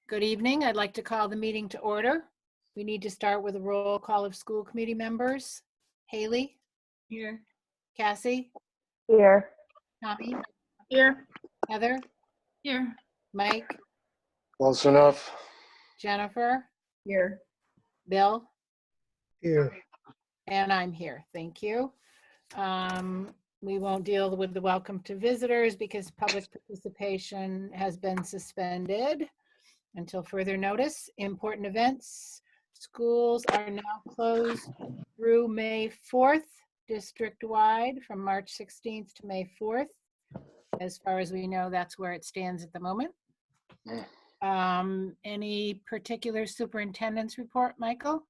Good evening. I'd like to call the meeting to order. We need to start with a roll call of school committee members. Haley? Here. Cassie? Here. Tommy? Here. Heather? Here. Mike? Close enough. Jennifer? Here. Bill? Here. And I'm here. Thank you. We won't deal with the welcome to visitors because public participation has been suspended until further notice. Important events. Schools are now closed through May 4th, district-wide, from March 16th to May 4th. As far as we know, that's where it stands at the moment. Any particular superintendent's report, Michael?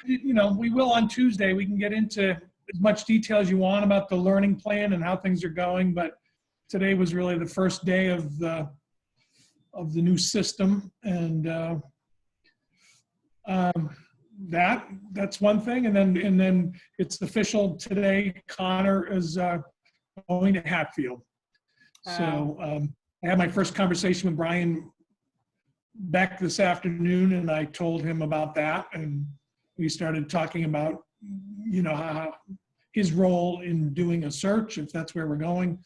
You know, we will on Tuesday. We can get into as much detail as you want about the learning plan and how things are going, but today was really the first day of the new system, and that's one thing. And then it's official today. Connor is going to Hatfield. So I had my first conversation with Brian back this afternoon, and I told him about that, and we started talking about, you know, how his role in doing a search, if that's where we're going.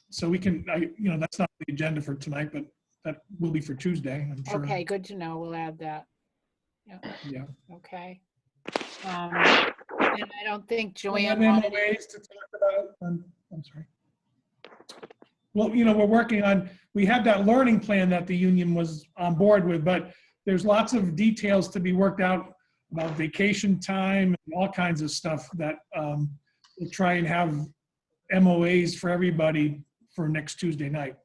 So we can, you know, that's not the agenda for tonight, but that will be for Tuesday, I'm sure. Okay, good to know. We'll add that. Yeah. Okay. And I don't think Joanne wanted ways to talk about. I'm sorry. Well, you know, we're working on, we have that learning plan that the union was on board with, but there's lots of details to be worked out about vacation time and all kinds of stuff that we'll try and have MOAs for everybody for next Tuesday night.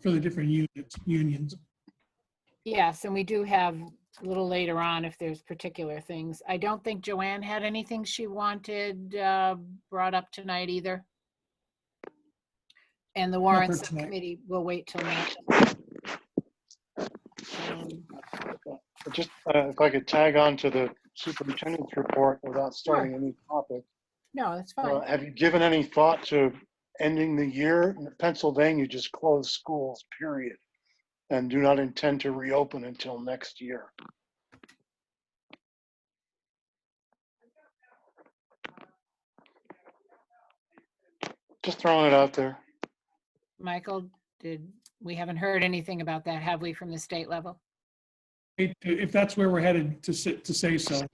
For the different unions. Yes, and we do have a little later on if there's particular things. I don't think Joanne had anything she wanted brought up tonight either. And the warrant subcommittee will wait till next. Just if I could tag on to the superintendent's report without starting a new topic. No, that's fine. Have you given any thought to ending the year? Pennsylvania just closed schools, period, and do not intend to reopen until next year. Just throwing it out there. Michael, we haven't heard anything about that, have we, from the state level? If that's where we're headed, to say so.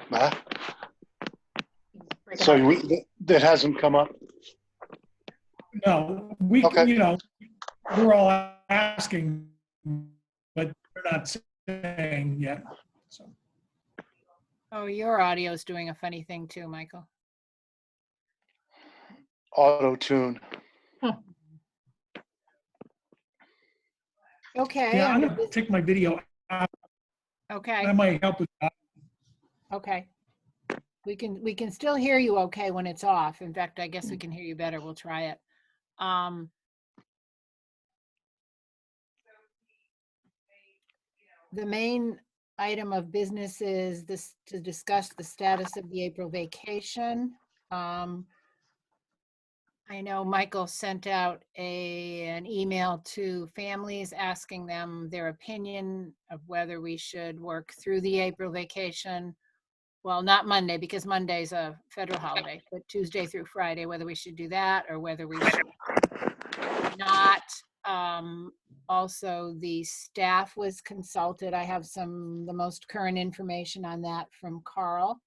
Yeah. So that hasn't come up? No, we, okay. You know, we're all asking, but we're not saying yet. So. Oh, your audio is doing a funny thing too, Michael. Auto-tune. Okay. Yeah, I'm going to take my video out. Okay. That might help with that. Okay. We can still hear you okay when it's off. In fact, I guess we can hear you better. We'll try it. The main item of business is this to discuss the status of the April vacation. I know Michael sent out an email to families asking them their opinion of whether we should work through the April vacation. Well, not Monday, because Monday's a federal holiday, but Tuesday through Friday, whether we should do that or whether we should not. Also, the staff was consulted. I have the most current information on that from Carl.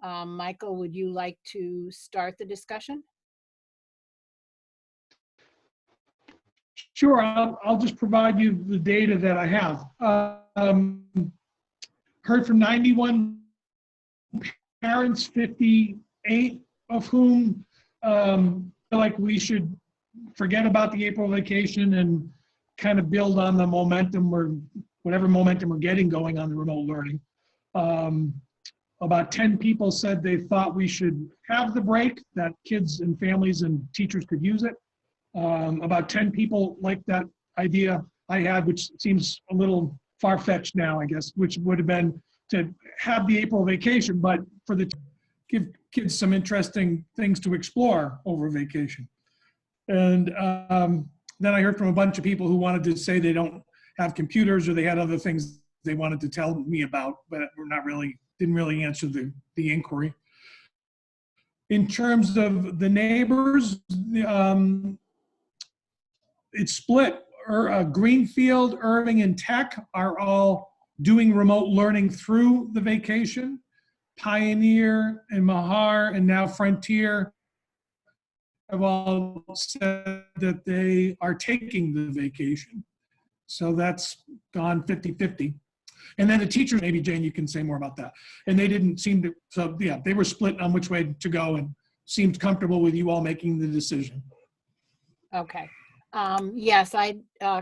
Michael, would you like to start the discussion? Sure, I'll just provide you the data that I have. Heard from 91 parents, 58 of whom feel like we should forget about the April vacation and kind of build on the momentum whatever momentum we're getting going on the remote learning. About 10 people said they thought we should have the break, that kids and families and teachers could use it. About 10 people like that idea I had, which seems a little far-fetched now, I guess, which would have been to have the April vacation, but for the give kids some interesting things to explore over vacation. And then I heard from a bunch of people who wanted to say they don't have computers or they had other things they wanted to tell me about, but didn't really answer the inquiry. In terms of the neighbors, it's split. Greenfield, Irving, and Tech are all doing remote learning through the vacation. Pioneer and Mahar and now Frontier have all said that they are taking the vacation. So that's gone 50-50. And then the teachers, maybe Jane, you can say more about that. And they didn't seem to, so yeah, they were split on which way to go and seemed comfortable with you all making the decision. Okay. Yes,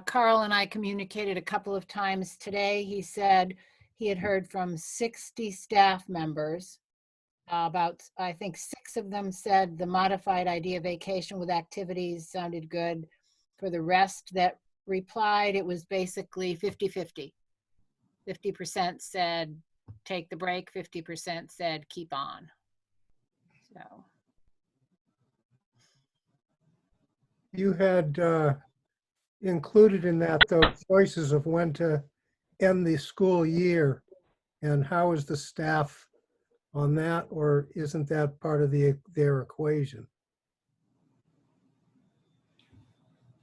Carl and I communicated a couple of times today. He said he had heard from 60 staff members. About, I think 6 of them said the modified idea vacation with activities sounded good. For the rest that replied, it was basically 50-50. 50% said take the break, 50% said keep on. So. You had included in that, though, choices of when to end the school year. And how is the staff on that, or isn't that part of their equation?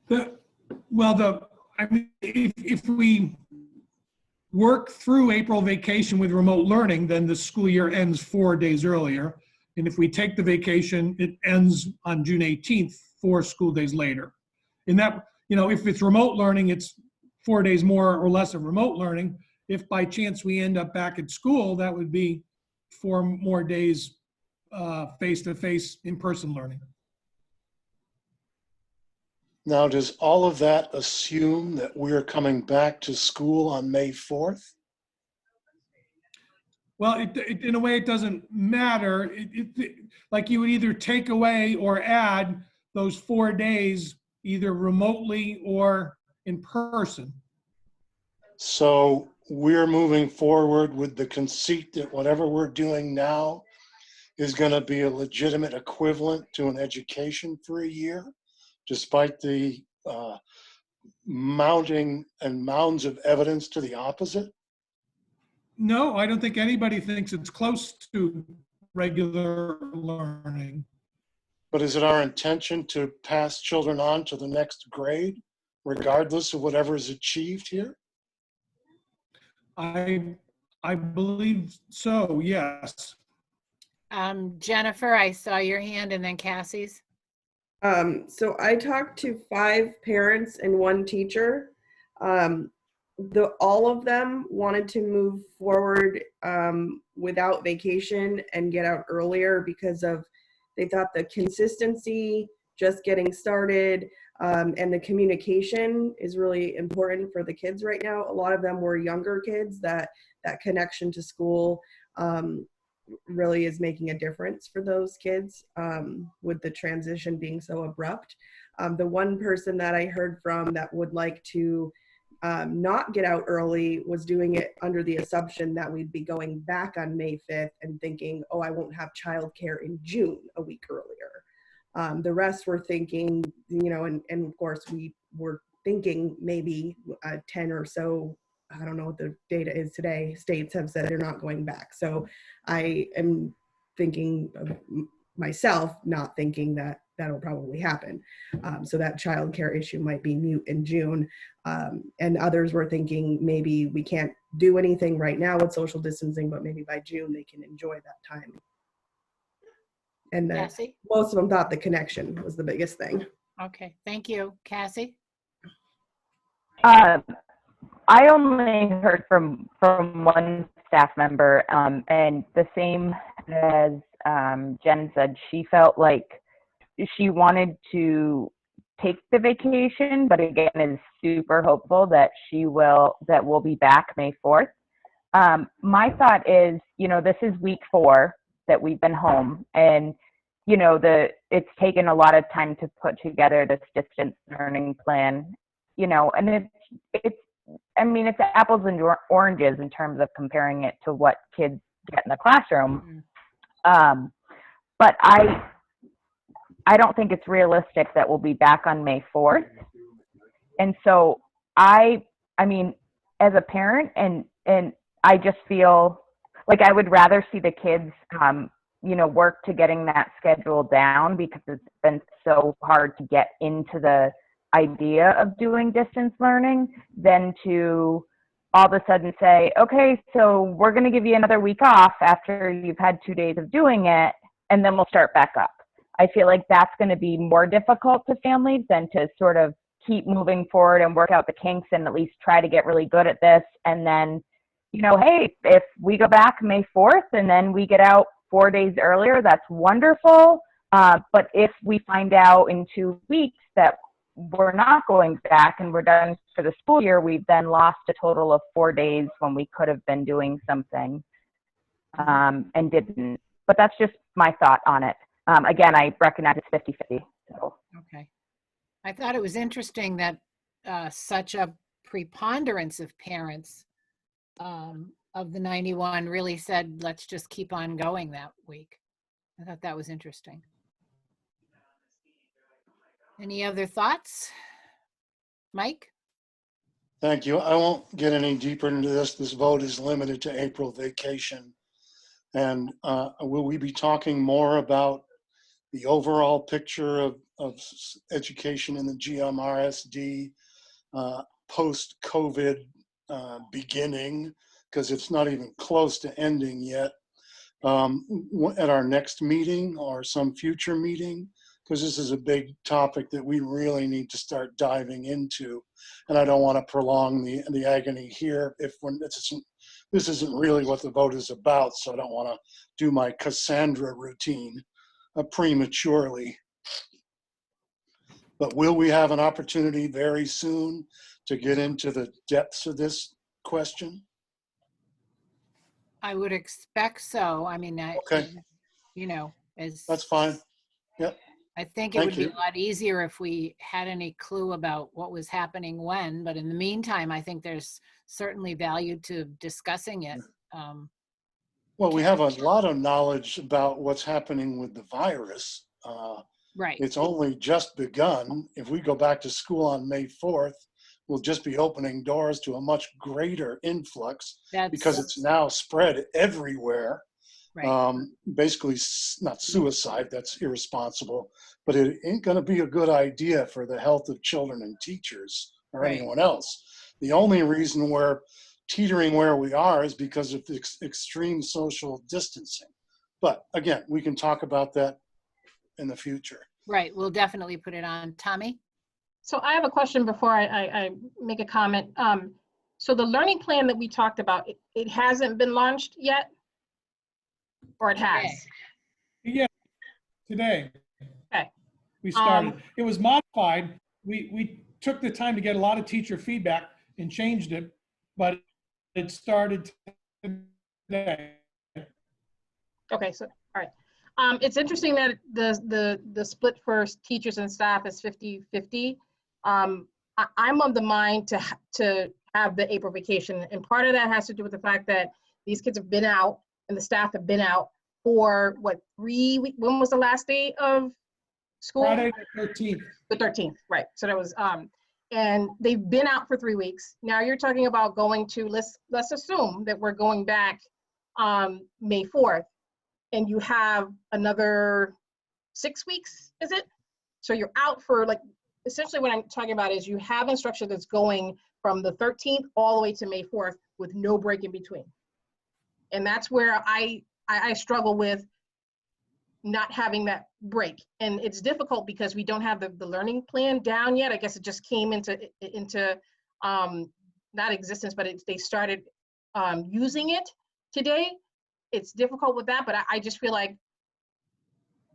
If we work through April vacation with remote learning, then the school year ends 4 days earlier. And if we take the vacation, it ends on June 18th, 4 school days later. And that, if it's remote learning, it's 4 days more or less of remote learning. If by chance we end up back at school, that would be 4 more days face-to-face in-person learning. Now, does all of that assume that we're coming back to school on May 4th? Well, in a way, it doesn't matter. Like you would either take away or add those 4 days, either remotely or in person. So we're moving forward with the conceit that whatever we're doing now is going to be a legitimate equivalent to an education for a year, despite the mounting and mounds of evidence to the opposite? No, I don't think anybody thinks it's close to regular learning. But is it our intention to pass children on to the next grade, regardless of whatever is achieved here? I believe so, yes. Jennifer, I saw your hand and then Cassie's. So I talked to 5 parents and 1 teacher. All of them wanted to move forward without vacation and get out earlier because they thought the consistency, just getting started, and the communication is really important for the kids right now. A lot of them were younger kids that connection to school really is making a difference for those kids with the transition being so abrupt. The one person that I heard from that would like to not get out early was doing it under the assumption that we'd be going back on May 5th and thinking, oh, I won't have childcare in June, a week earlier. The rest were thinking, and of course we were thinking maybe 10 or so, I don't know what the data is today, states have said they're not going back. So I am thinking of myself, not thinking that that'll probably happen. So that childcare issue might be mute in June. And others were thinking maybe we can't do anything right now with social distancing, but maybe by June they can enjoy that time. And most of them thought the connection was the biggest thing. Okay, thank you. Cassie? I only heard from one staff member, and the same as Jen said, she felt like she wanted to take the vacation, but again is super hopeful that we'll be back May 4th. My thought is, this is week 4 that we've been home, and it's taken a lot of time to put together this distance learning plan, and it's I mean, it's apples and oranges in terms of comparing it to what kids get in the classroom. But I don't think it's realistic that we'll be back on May 4th. And so I mean, as a parent, and I just feel like I would rather see the kids, work to getting that schedule down, because it's been so hard to get into the idea of doing distance learning, than to all of a sudden say, okay, so we're going to give you another week off after you've had 2 days of doing it, and then we'll start back up. I feel like that's going to be more difficult to families than to sort of keep moving forward and work out the kinks and at least try to get really good at this. And then, hey, if we go back May 4th and then we get out 4 days earlier, that's wonderful. But if we find out in 2 weeks that we're not going back and we're done for the school year, we've then lost a total of 4 days when we could have been doing something and didn't. But that's just my thought on it. Again, I recognize it's 50-50. So. Okay. I thought it was interesting that such a preponderance of parents of the 91 really said, let's just keep on going that week. I thought that was interesting. Any other thoughts? Mike? Thank you. I won't get any deeper into this. This vote is limited to April vacation. And will we be talking more about the overall picture of education in the GMRSD post-COVID beginning, because it's not even close to ending yet, at our next meeting or some future meeting? Because this is a big topic that we really need to start diving into. And I don't want to prolong the agony here this isn't really what the vote is about, so I don't want to do my Cassandra routine prematurely. But will we have an opportunity very soon to get into the depths of this question? I would expect so. I mean, Okay. That's fine. Yep. I think it would be a lot easier if we had any clue about what was happening when, but in the meantime, I think there's certainly value to discussing it. Well, we have a lot of knowledge about what's happening with the virus. Right. It's only just begun. If we go back to school on May 4th, we'll just be opening doors to a much greater influx because it's now spread everywhere. Right. Basically, not suicide, that's irresponsible, but it ain't going to be a good idea for the health of children and teachers or anyone else. The only reason we're teetering where we are is because of the extreme social distancing. But again, we can talk about that in the future. Right. We'll definitely put it on. Tommy? So I have a question before I make a comment. So the learning plan that we talked about, it hasn't been launched yet? Or it has? Yeah, today. Okay. We started. It was modified. We took the time to get a lot of teacher feedback and changed it, but it started today. Okay, so all right. It's interesting that the split for teachers and staff is 50-50. I'm of the mind to have the April vacation, and part of that has to do with the fact that these kids have been out and the staff have been out for what, 3 weeks? When was the last day of school? Friday the 13th. The 13th, right. So that was, and they've been out for 3 weeks. Now you're talking about going to, let's assume that we're going back May 4th, and you have another 6 weeks, is it? So you're out for, like, essentially what I'm talking about is you have instruction that's going from the 13th all the way to May 4th with no break in between. And that's where I struggle with not having that break. And it's difficult because we don't have the learning plan down yet. I guess it just came into not existence, but they started using it today. It's difficult with that, but I just feel like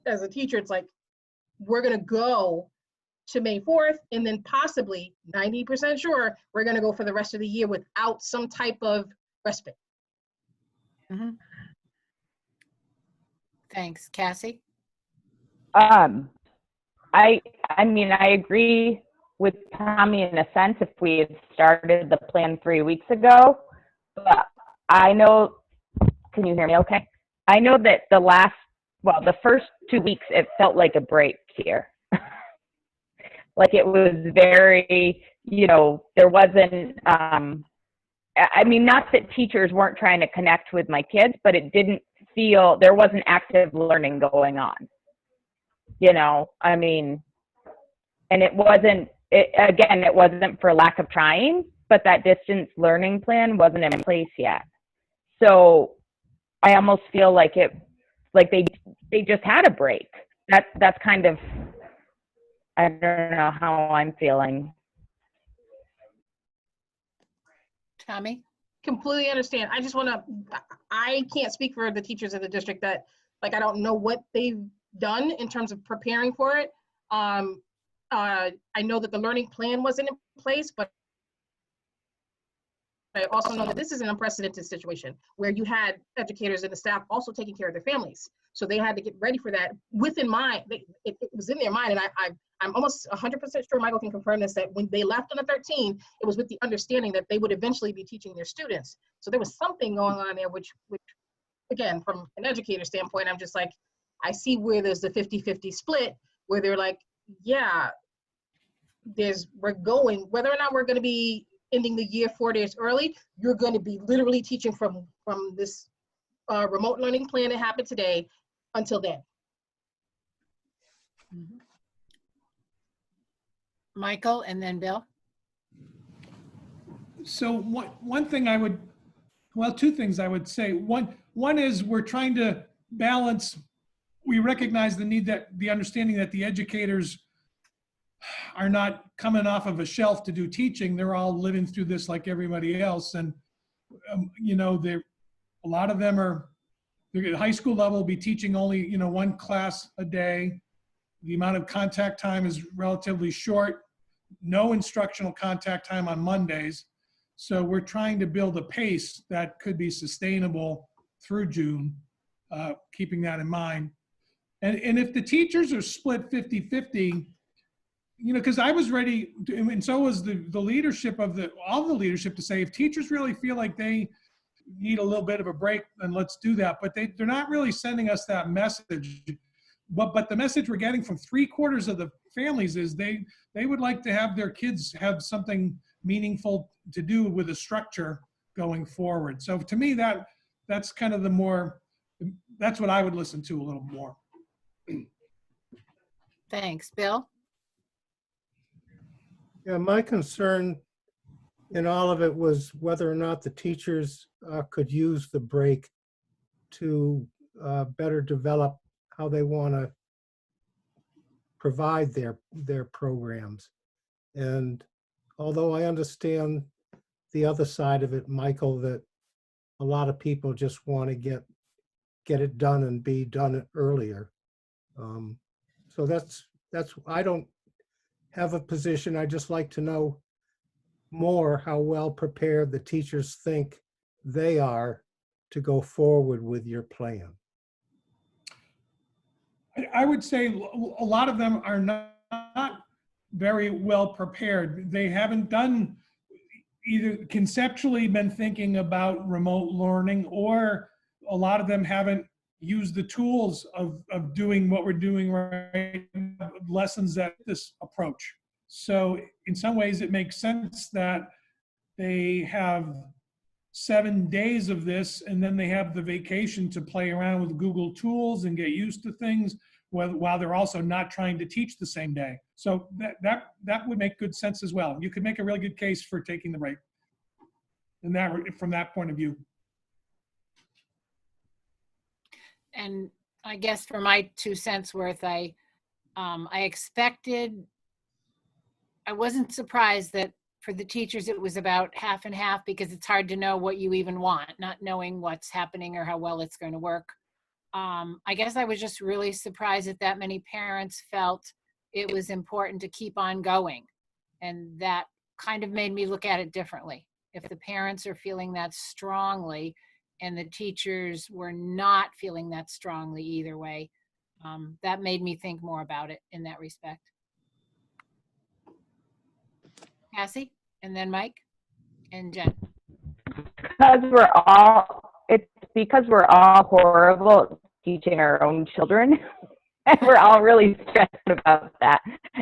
as a teacher, it's like, we're gonna go to May 4th, and then possibly 90% sure we're gonna go for the rest of the year without some type of respite. Mm-hmm. Thanks. Cassie? I mean, I agree with Tommy in a sense if we had started the plan 3 weeks ago. But I know, can you hear me okay? I know that the first 2 weeks, it felt like a break here. Like it was very, there wasn't, I mean, not that teachers weren't trying to connect with my kids, but it didn't feel, there wasn't active learning going on. I mean, and it wasn't for lack of trying, but that distance learning plan wasn't in place yet. So I almost feel like they just had a break. That's kind of, I don't know how I'm feeling. Tommy? Completely understand. I can't speak for the teachers in the district that, I don't know what they've done in terms of preparing for it. I know that the learning plan wasn't in place, but I also know that this is an unprecedented situation where you had educators and the staff also taking care of their families. So they had to get ready for that within mind. It was in their mind. And I'm almost 100% sure Michael can confirm this, that when they left on the 13th, it was with the understanding that they would eventually be teaching their students. So there was something going on there, which again, from an educator standpoint, I'm just like, I see where there's the 50-50 split where they're like, yeah, we're going, whether or not we're going to be ending the year 4 days early, you're going to be literally teaching from this remote learning plan that happened today until then. Michael and then Bill. So one thing two things I would say. One is we're trying to balance, we recognize the understanding that the educators are not coming off of a shelf to do teaching. They're all living through this like everybody else. And, a lot of them they're at high school level, will be teaching only, one class a day. The amount of contact time is relatively short. No instructional contact time on Mondays. So we're trying to build a pace that could be sustainable through June, keeping that in mind. And if the teachers are split 50-50, because I was ready, and so was the leadership all the leadership to say, if teachers really feel like they need a little bit of a break, then let's do that. But they're not really sending us that message. But the message we're getting from 3/4 of the families is they would like to have their kids have something meaningful to do with a structure going forward. So to me, that's kind of that's what I would listen to a little more. Thanks. Bill? Yeah, my concern in all of it was whether or not the teachers could use the break to better develop how they want to provide their programs. And although I understand the other side of it, Michael, that a lot of people just want to get it done and be done earlier. So that's I don't have a position. I just like to know more how well prepared the teachers think they are to go forward with your plan. I would say a lot of them are not very well prepared. They haven't done either conceptually been thinking about remote learning, or a lot of them haven't used the tools of doing what we're doing right, lessons at this approach. So in some ways it makes sense that they have 7 days of this, and then they have the vacation to play around with Google tools and get used to things while they're also not trying to teach the same day. So that would make good sense as well. You could make a really good case for taking the break from that point of view. And I guess for my 2 cents worth, I expected, I wasn't surprised that for the teachers it was about half and half, because it's hard to know what you even want, not knowing what's happening or how well it's going to work. I guess I was just really surprised that many parents felt it was important to keep on going. And that kind of made me look at it differently. If the parents are feeling that strongly and the teachers were not feeling that strongly either way, that made me think more about it in that respect. Cassie, and then Mike, and Jen. It's because we're all horrible at teaching our own children. And we're all really stressed about that.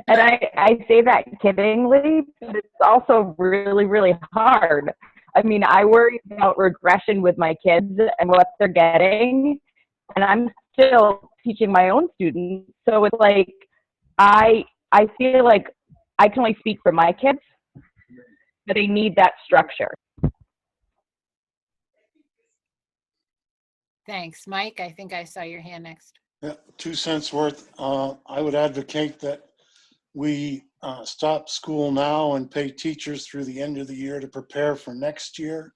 And I say that kiddingly, but it's also really, really hard. I mean, I worry about regression with my kids and what they're getting. And I'm still teaching my own students. So it's like, I feel like I can only speak for my kids, but they need that structure. Thanks. Mike, I think I saw your hand next. Yeah, 2 cents worth. I would advocate that we stop school now and pay teachers through the end of the year to prepare for next year.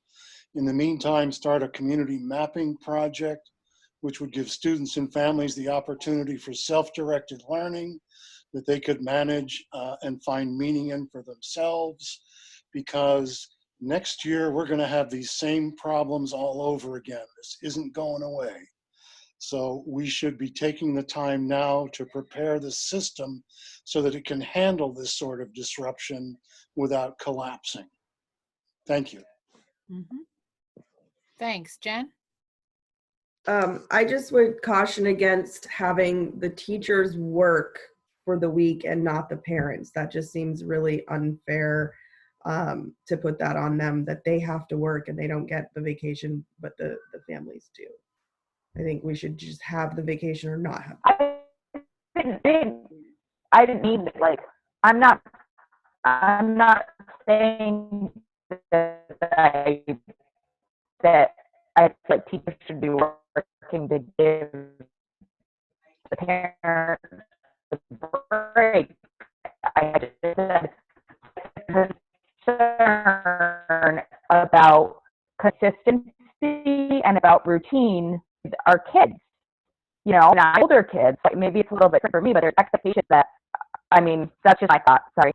In the meantime, start a community mapping project, which would give students and families the opportunity for self-directed learning that they could manage and find meaning in for themselves. Because next year, we're going to have these same problems all over again. This isn't going away. So we should be taking the time now to prepare the system so that it can handle this sort of disruption without collapsing. Thank you. Mm-hmm. Thanks. Jen? I just would caution against having the teachers work for the week and not the parents. That just seems really unfair to put that on them, that they have to work and they don't get the vacation, but the families do. I think we should just have the vacation or not have it. I didn't mean it. Like, I'm not saying that I like teachers should be working to give the parents a break. I just said concern about consistency and about routine with our kids. You know, not older kids, like maybe it's a little bit different for me, but there's expectations that, I mean, that's just my thought. Sorry.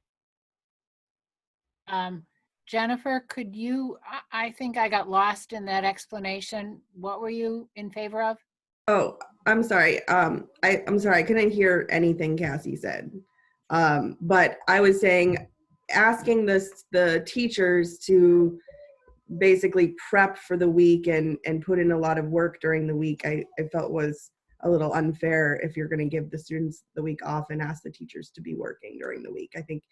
Jennifer, could you, I think I got lost in that explanation. What were you in favor of? Oh, I'm sorry. I'm sorry. I couldn't hear anything Cassie said. But I was saying, asking the teachers to basically prep for the week and put in a lot of work during the week, I felt was a little unfair if you're going to give the students the week off and ask the teachers to be working during the week. I think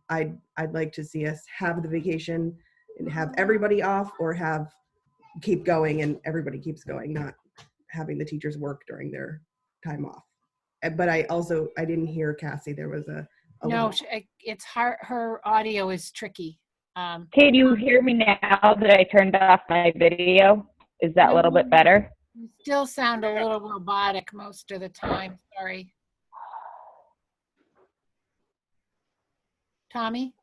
I'd like to see us have the vacation and have everybody off, or keep going and everybody keeps going, not having the teachers work during their time off. But I didn't hear Cassie. There was a No, it's hard. Her audio is tricky. Can you hear me now that I turned off my video? Is that a little bit better? You still sound a little robotic most of the time. Sorry. Tommy?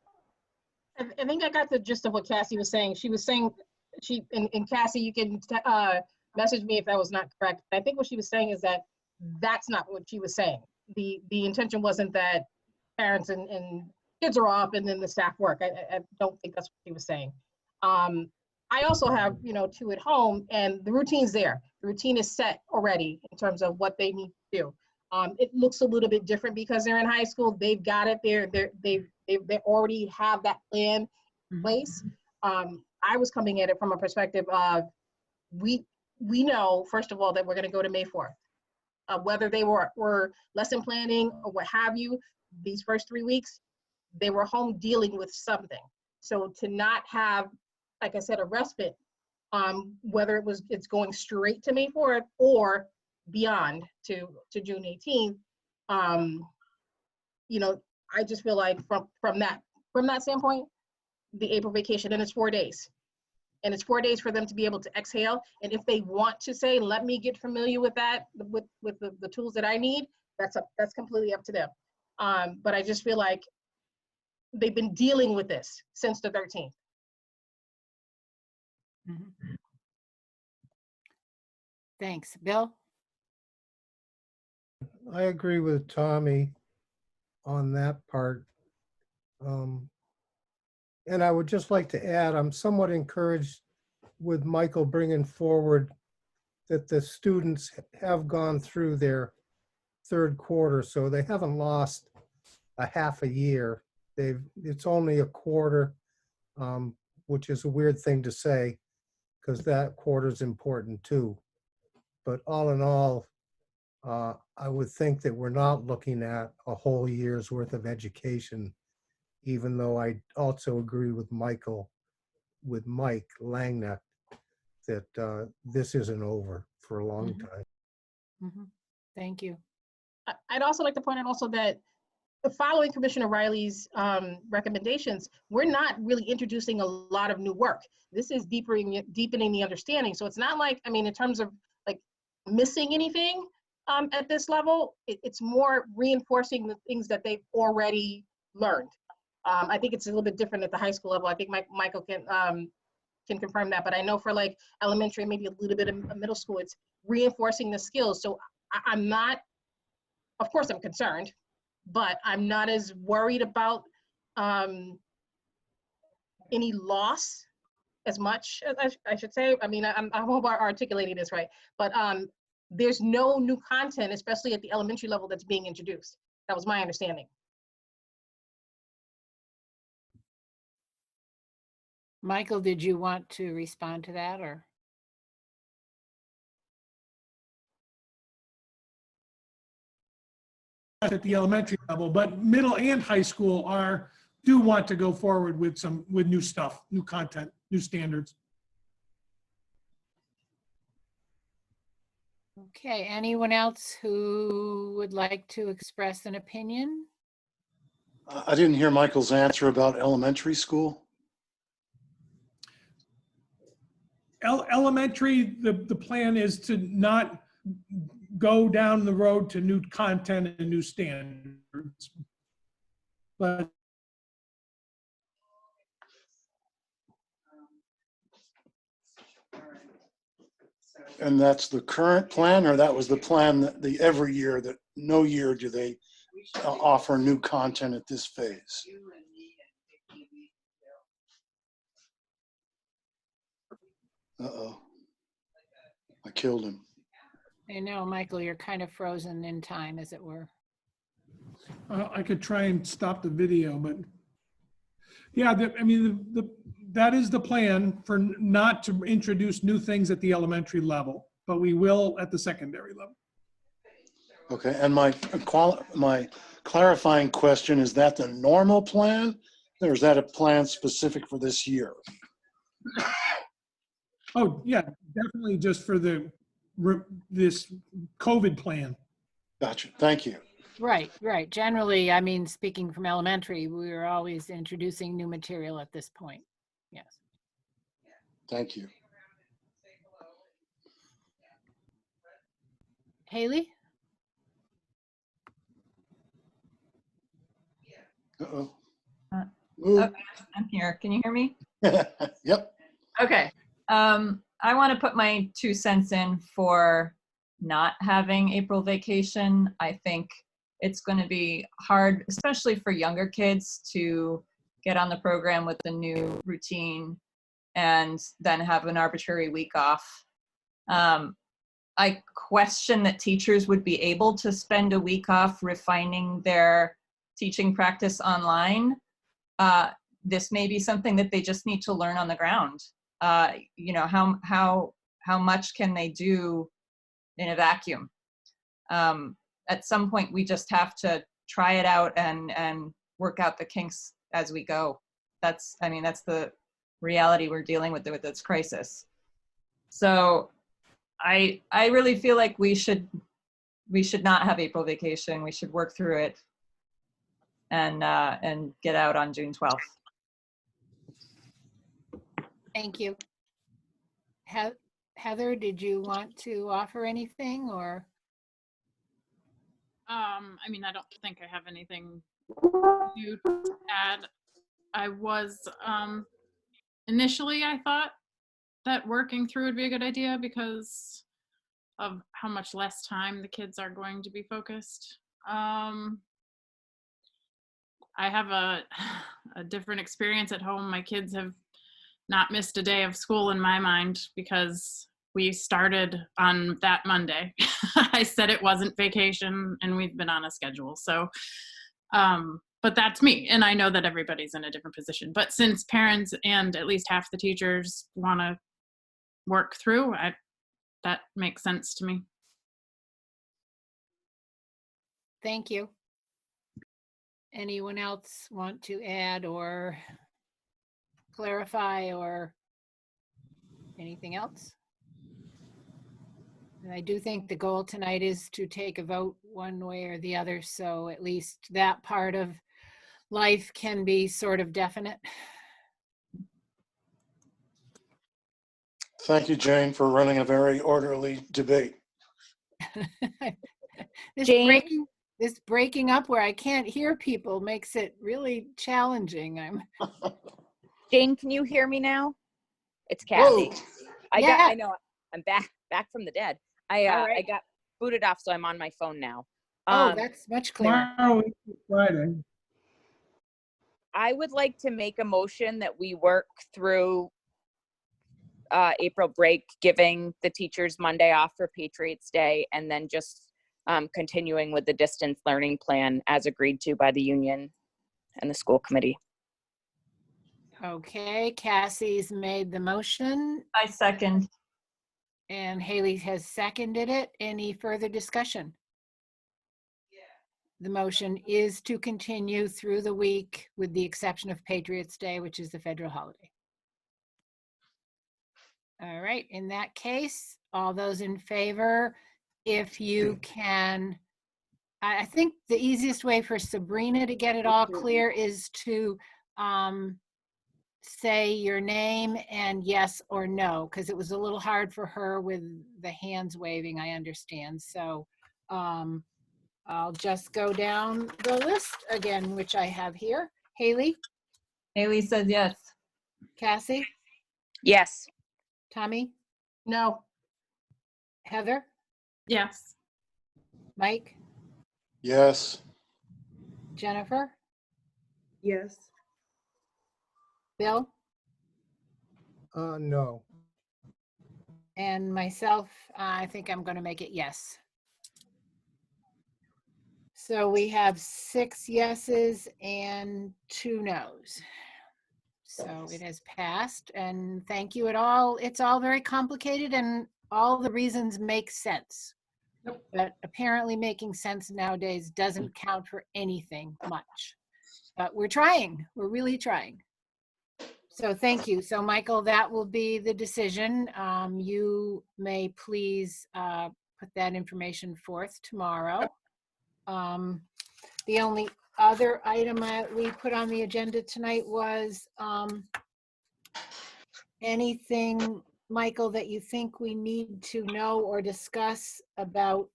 I think I got the gist of what Cassie was saying. She was saying, and Cassie, you can message me if that was not correct. I think what she was saying is that that's not what she was saying. The intention wasn't that parents and kids are off and then the staff work. I don't think that's what she was saying. I also have, two at home, and the routine's there. The routine is set already in terms of what they need to do. It looks a little bit different because they're in high school. They've got it there. They already have that plan in place. I was coming at it from a perspective of we know, first of all, that we're going to go to May 4th. Whether they were lesson planning or what have you, these first 3 weeks, they were home dealing with something. So to not have, like I said, a respite, whether it's going straight to May 4th or beyond to June 18th, I just feel like from that standpoint, the April vacation, and it's 4 days. And it's 4 days for them to be able to exhale. And if they want to say, let me get familiar with that, with the tools that I need, that's completely up to them. But I just feel like they've been dealing with this since the 13th. Mm-hmm. Thanks. Bill? I agree with Tommy on that part. And I would just like to add, I'm somewhat encouraged with Michael bringing forward that the students have gone through their third quarter, so they haven't lost a half a year. it's only a quarter, which is a weird thing to say because that quarter is important too. But all in all, I would think that we're not looking at a whole year's worth of education, even though I also agree with Mike Langneck, that this isn't over for a long time. Mhm. Thank you. I'd also like to point out also that following Commissioner Riley's recommendations, we're not really introducing a lot of new work. This is deepening the understanding. So it's not like, I mean, in terms of like missing anything at this level, it's more reinforcing the things that they've already learned. I think it's a little bit different at the high school level. I think Michael can confirm that, but I know for like elementary, maybe a little bit of middle school, it's reinforcing the skills. So I'm not, of course I'm concerned, but I'm not as worried about any loss as much, as I should say. I mean, I hope I'm articulating this right, but there's no new content, especially at the elementary level, that's being introduced. That was my understanding. Michael, did you want to respond to that or? At the elementary level, but middle and high school do want to go forward with new stuff, new content, new standards. Okay, anyone else who would like to express an opinion? I didn't hear Michael's answer about elementary school. Elementary, the plan is to not go down the road to new content and new standards. But And that's the current plan, or that was the plan that every year, that no year do they offer new content at this phase? Uh-oh. I killed him. I know, Michael, you're kind of frozen in time, as it were. I could try and stop the video, but yeah, I mean, that is the plan, for not to introduce new things at the elementary level, but we will at the secondary level. Okay, and my clarifying question, is that the normal plan, or is that a plan specific for this year? Oh, yeah, definitely just for this COVID plan. Gotcha, thank you. Right, right. Generally, I mean, speaking from elementary, we're always introducing new material at this point. Yes. Thank you. Haley? Uh-oh. Okay, I'm here. Can you hear me? Yep. Okay. I want to put my 2 cents in for not having April vacation. I think it's going to be hard, especially for younger kids, to get on the program with the new routine and then have an arbitrary week off. I question that teachers would be able to spend a week off refining their teaching practice online. This may be something that they just need to learn on the ground. You know, how much can they do in a vacuum? At some point, we just have to try it out and work out the kinks as we go. That's the reality we're dealing with this crisis. So I really feel like we should not have April vacation. We should work through it and get out on June 12th. Thank you. Heather, did you want to offer anything or? I mean, I don't think I have anything new to add. I was, initially I thought that working through would be a good idea because of how much less time the kids are going to be focused. I have a different experience at home. My kids have not missed a day of school in my mind because we started on that Monday. I said it wasn't vacation and we've been on a schedule. So but that's me. And I know that everybody's in a different position. But since parents and at least half the teachers want to work through, that makes sense to me. Thank you. Anyone else want to add or clarify or anything else? And I do think the goal tonight is to take a vote one way or the other, so at least that part of life can be sort of definite. Thank you, Jane, for running a very orderly debate. This Jane? breaking up where I can't hear people makes it really challenging. Jane, can you hear me now? It's Whoa. Kathy. Yeah. I know I'm back from the dead. All right. I got booted off, so I'm on my phone now. Oh, that's much clearer. Tomorrow is Friday. I would like to make a motion that we work through April break, giving the teachers Monday off for Patriots Day, and then just continuing with the distance learning plan as agreed to by the union and the school committee. Okay, Cassie's made the motion I second. and Haley has seconded it. Any further discussion? The motion is to continue through the week with the exception of Patriots Day, which is the federal holiday. All right, in that case, all those in favor, if you can, I think the easiest way for Sabrina to get it all clear is to say your name and yes or no, because it was a little hard for her with the hands waving, I understand. So I'll just go down the list again, which I have here. Haley? Haley says yes. Cassie? Yes. Tommy? No. Heather? Yes. Mike? Yes. Jennifer? Yes. Bill? No. And myself, I think I'm going to make it yes. So we have 6 yeses and 2 nos. So it has passed, and thank you at all. It's all very complicated and all the reasons make sense. But apparently making sense nowadays doesn't count for anything much. But we're trying, we're really trying. So thank you. So Michael, that will be the decision. You may please put that information forth tomorrow. The only other item we put on the agenda tonight was anything, Michael, that you think we need to know or discuss about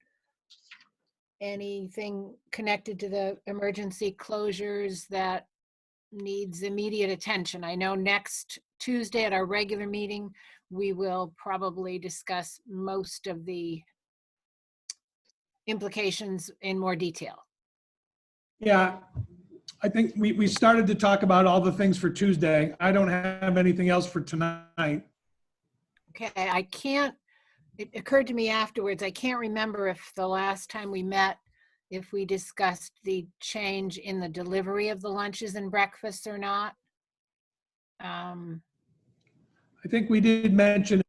anything connected to the emergency closures that needs immediate attention. I know next Tuesday at our regular meeting, we will probably discuss most of the implications in more detail. Yeah, I think we started to talk about all the things for Tuesday. I don't have anything else for tonight. Okay, it occurred to me afterwards, I can't remember if the last time we met, if we discussed the change in the delivery of the lunches and breakfasts or not. I think we did mention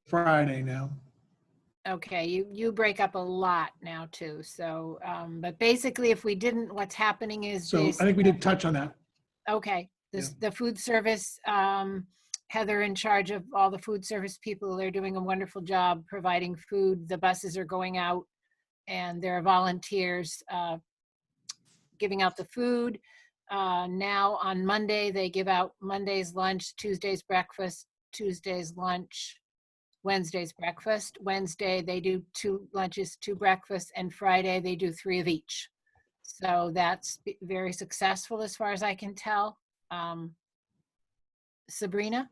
Friday now. Okay, you break up a lot now too. So, but basically if we didn't, what's happening is. So I think we did touch on that. Okay, the food service, Heather in charge of all the food service people, they're doing a wonderful job providing food. The buses are going out and there are volunteers giving out the food. Now on Monday, they give out Monday's lunch, Tuesday's breakfast, Tuesday's lunch, Wednesday's breakfast. Wednesday, they do 2 lunches, 2 breakfasts, and Friday, they do 3 of each. So that's very successful as far as I can tell. Sabrina?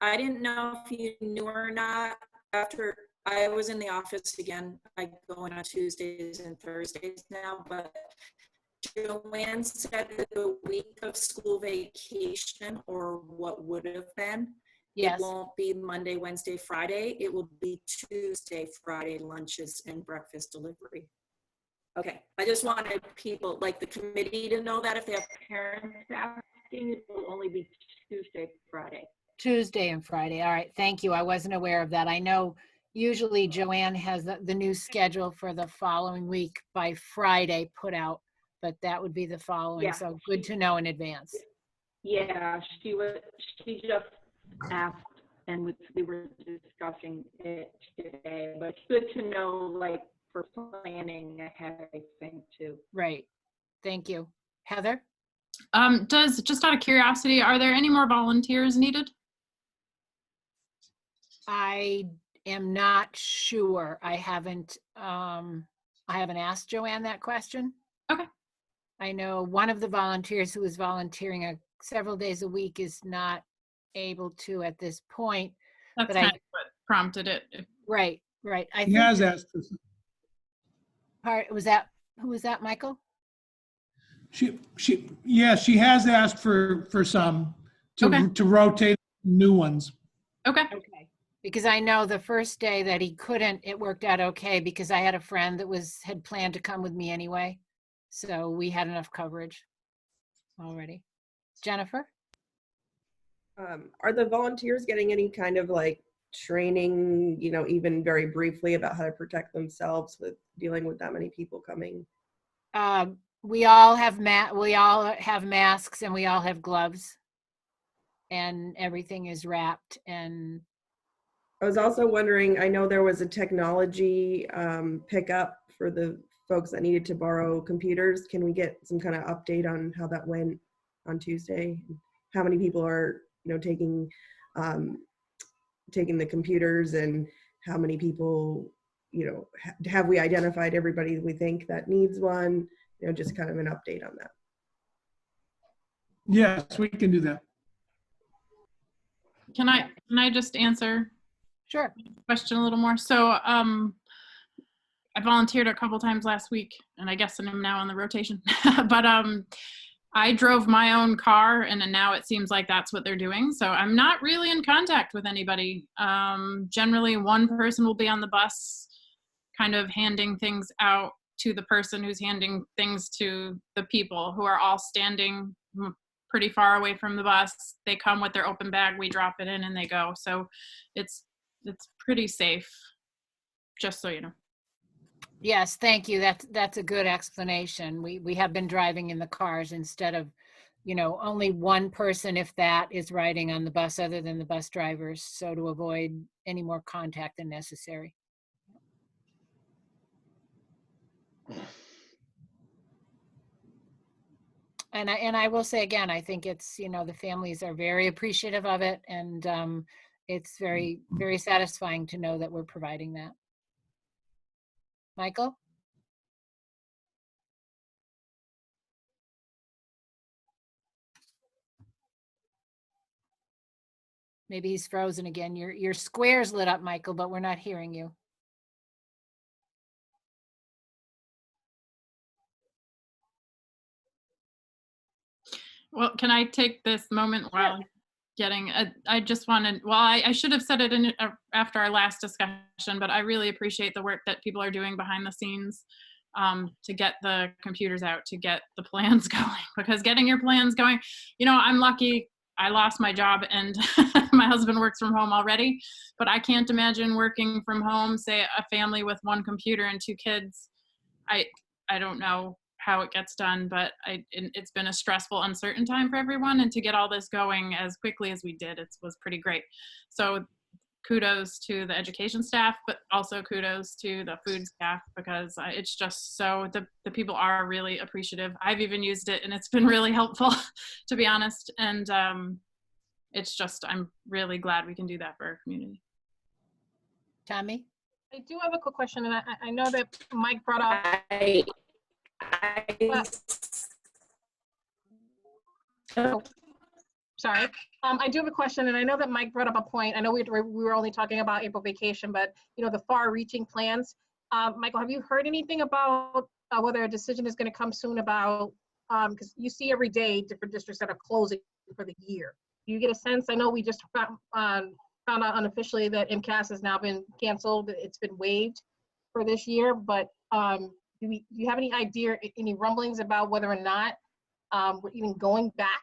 I didn't know if you knew or not. After I was in the office again, I go in on Tuesdays and Thursdays now, but Joanne said that the week of school vacation, or what would have been, Yes. It won't be Monday, Wednesday, Friday. It will be Tuesday, Friday lunches and breakfast delivery Okay, I just wanted people, like the committee, to know that if they have parents asking, it will only be Tuesday, Friday. Tuesday and Friday. All right, thank you. I wasn't aware of that. I know usually Joanne has the new schedule for the following week by Friday put out, but that would be the following. Yeah. So good to know in advance. Yeah, she just asked, and we were discussing it today, but it's good to know, like, for planning ahead, I think, too. Right. Thank you. Heather? Just out of curiosity, are there any more volunteers needed? I am not sure. I haven't asked Joanne that question. Okay. I know one of the volunteers who is volunteering several days a week is not able to at this point. That's But kind of what prompted it. Right. I He think has asked for some. who was that, Michael? She has asked for some Okay. to rotate new ones. Okay. Okay. Because I know the first day that he couldn't, it worked out okay because I had a friend that had planned to come with me anyway. So we had enough coverage already. Jennifer? Are the volunteers getting any kind of like training, even very briefly about how to protect themselves with dealing with that many people coming? We all have masks and we all have gloves and everything is wrapped. And I was also wondering, I know there was a technology pickup for the folks that needed to borrow computers. Can we get some kind of update on how that went on Tuesday? How many people are, taking the computers, and how many people, have we identified everybody we think that needs one? Just kind of an update on that. Yes, we can do that. Can I just answer sure. the question a little more? So I volunteered a couple times last week, and I guess I'm now on the rotation. But I drove my own car, and then now it seems like that's what they're doing. So I'm not really in contact with anybody. Generally, one person will be on the bus, kind of handing things out to the person who's handing things to the people who are all standing pretty far away from the bus. They come with their open bag, we drop it in, and they go. So it's pretty safe, just so you know. Yes, thank you. That's a good explanation. We have been driving in the cars instead of, only one person, if that, is riding on the bus other than the bus drivers. So to avoid any more contact than necessary. And I will say again, I think it's, the families are very appreciative of it, and it's very, very satisfying to know that we're providing that. Michael? Maybe he's frozen again. Your square's lit up, Michael, but we're not hearing you. Well, can I take this moment while getting, I just wanted, well, I should have said it after our last discussion, but I really appreciate the work that people are doing behind the scenes to get the computers out, to get the plans going, because getting your plans going, I'm lucky. I lost my job and my husband works from home already, but I can't imagine working from home, say a family with one computer and 2 kids. I don't know how it gets done, but it's been a stressful, uncertain time for everyone, and to get all this going as quickly as we did, it was pretty great. So kudos to the education staff, but also kudos to the food staff, because it's just so, the people are really appreciative. I've even used it and it's been really helpful, to be honest. And it's just, I'm really glad we can do that for our community. Tommy? I do have a quick question, and I know that Mike brought up. Oh, sorry. I do have a question, and I know that Mike brought up a point. I know we were only talking about April vacation, but the far-reaching plans. Michael, have you heard anything about whether a decision is going to come soon about, because you see every day different districts that are closing for the year. Do you get a sense? I know we just found out unofficially that MCAS has now been canceled. It's been waived for this year, but do you have any idea, any rumblings about whether or not we're even going back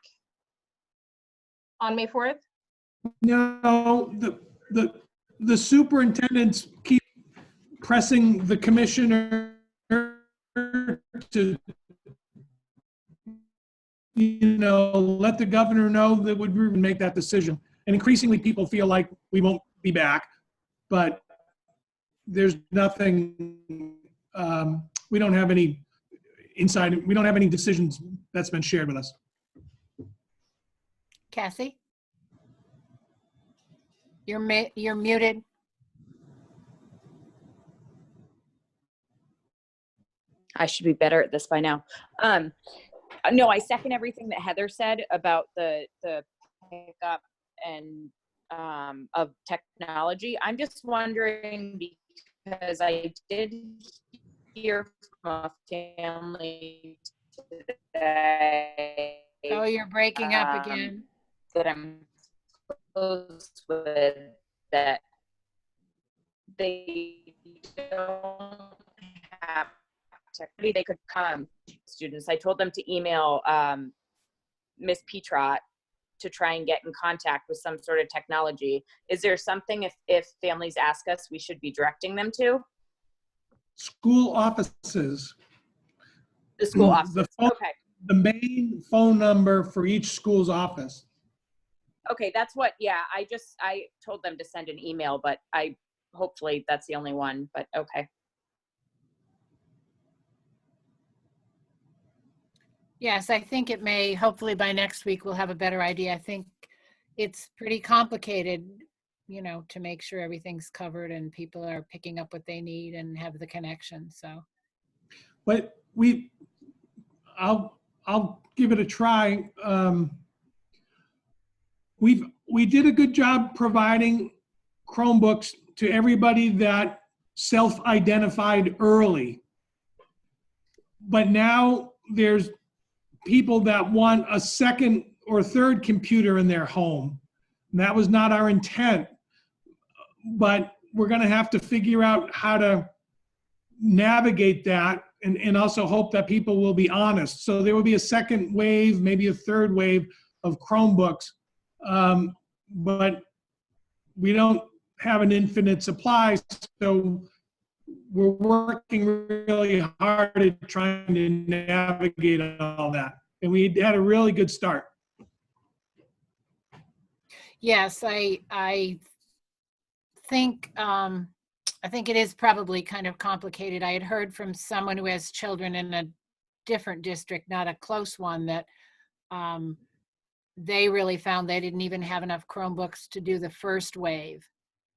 on May 4th? No, the superintendents keep pressing the commissioner to, let the governor know that would make that decision. And increasingly people feel like we won't be back, but there's nothing, we don't have any inside, we don't have any decisions that's been shared with us. Cassie? You're muted. I should be better at this by now. No, I second everything that Heather said about the pickup and of technology. I'm just wondering, because I did hear from a family today. Oh, you're breaking up again. That I'm close with, that they don't have technically they could come, students. I told them to email Miss Petrot to try and get in contact with some sort of technology. Is there something, if families ask us, we should be directing them to? School offices. The school offices. Okay. The main phone number for each school's office. Okay, that's what, yeah, I told them to send an email, but hopefully that's the only one, but okay. Yes, I think it may, hopefully by next week, we'll have a better idea. I think it's pretty complicated, to make sure everything's covered and people are picking up what they need and have the connection, so. But I'll give it a try. We did a good job providing Chromebooks to everybody that self-identified early. But now there's people that want a second or third computer in their home. And that was not our intent. But we're going to have to figure out how to navigate that and also hope that people will be honest. So there will be a second wave, maybe a third wave of Chromebooks. But we don't have an infinite supply, so we're working really hard at trying to navigate all that. And we had a really good start. Yes, I think it is probably kind of complicated. I had heard from someone who has children in a different district, not a close one, that they really found they didn't even have enough Chromebooks to do the first wave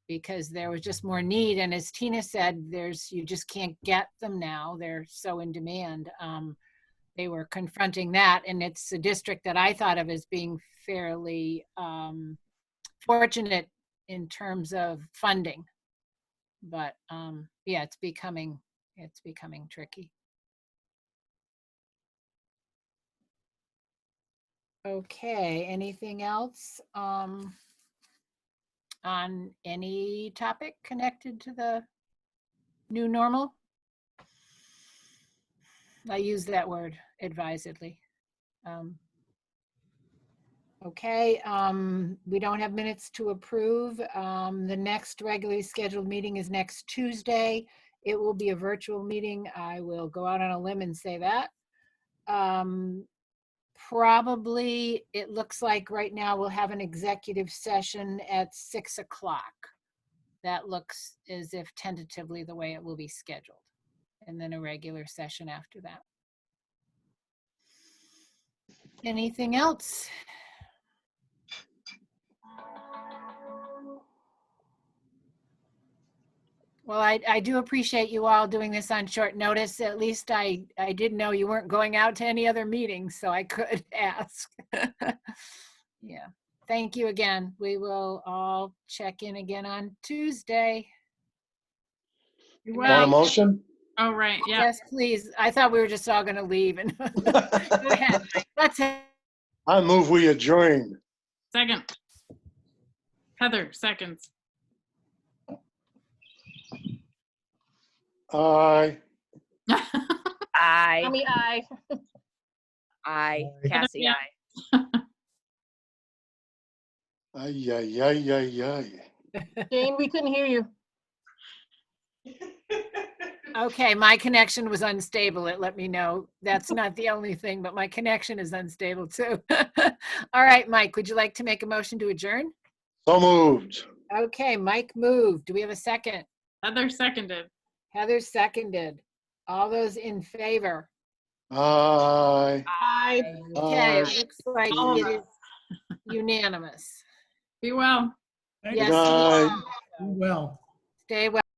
because there was just more need. And as Tina said, you just can't get them now. They're so in demand. They were confronting that, and it's a district that I thought of as being fairly fortunate in terms of funding. But yeah, it's becoming tricky. Okay, anything else on any topic connected to the new normal? I use that word advisedly. Okay, we don't have minutes to approve. The next regularly scheduled meeting is next Tuesday. It will be a virtual meeting. I will go out on a limb and say that. Probably, it looks like right now we'll have an executive session at 6 o'clock. That looks as if tentatively the way it will be scheduled. And then a regular session after that. Anything else? Well, I do appreciate you all doing this on short notice. At least I did know you weren't going out to any other meetings, so I could ask. Yeah. Thank you again. We will all check in again on Tuesday. Want a motion? Oh, right. Yeah. Yes, please. I thought we were just all going to leave. And go ahead. Let's. I move we adjourn. Second. Heather, seconds. Aye. Aye. Tommy, aye. Aye. Aye. Cassie, Yeah. aye. Ay, ay, ay, ay, ay. Jane, we couldn't hear you. Okay, my connection was unstable. It let me know. That's not the only thing, but my connection is unstable too. All right, Mike, would you like to make a motion to adjourn? So moved. Okay, Mike moved. Do we have a second? Heather seconded. Heather seconded. All those in favor? Aye. Aye. Okay, Aye. it looks like All of it is unanimous. Be well. Thank Yes. Good night. you. Well. Stay well.